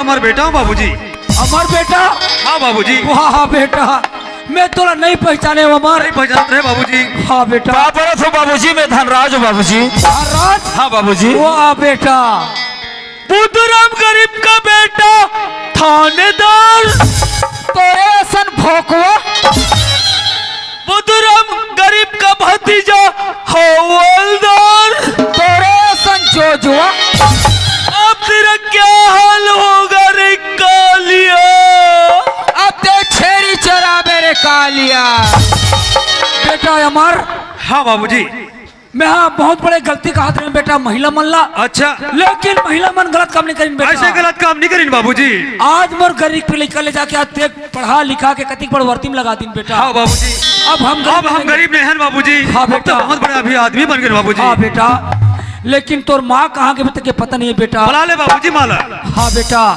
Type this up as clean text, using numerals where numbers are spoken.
हमार बेटा हूँ बाबूजी। अमर बेटा? हाँ बाबूजी। वाह बेटा, मैं तोला नहीं पहचाने अमर। नहीं पहचानते हैं बाबूजी। हाँ बेटा। बाबूजी मैं धनराज हूँ बाबूजी। धनराज? हाँ बाबूजी। वाह बेटा, बुद्धूराम गरीब का बेटा थानेदार। तोरे सन भोकवा। बुद्धूराम गरीब का भतीजा हवलदार। तोरे सन जोजुआ। अब तेरा क्या हाल होगा रे कालिया? अब ते छेरी चरा मेरे कालिया। बेटा अमर। हाँ बाबूजी। मैं हाँ बहुत बड़े गलती का हाथ में बेटा, महिला मन ला। अच्छा, लेकिन महिला मन गलत काम नहीं करें बेटा। ऐसे गलत काम नहीं करें बाबूजी। आज मोर गरीब पे लेकर ले जाके आज ते पढ़ा लिखा के कतिक बड़ वर्ती में लगा दिन बेटा। हाँ बाबूजी। अब हम गरीब नहीं हैं बाबूजी। हाँ अब तो बेटा। बहुत बड़े अभी आदमी बन गए बाबूजी। हाँ बेटा, लेकिन तोर माँ कहाँ के बेटे के पता नहीं है बेटा। बुला ले बाबूजी माला। हाँ बेटा।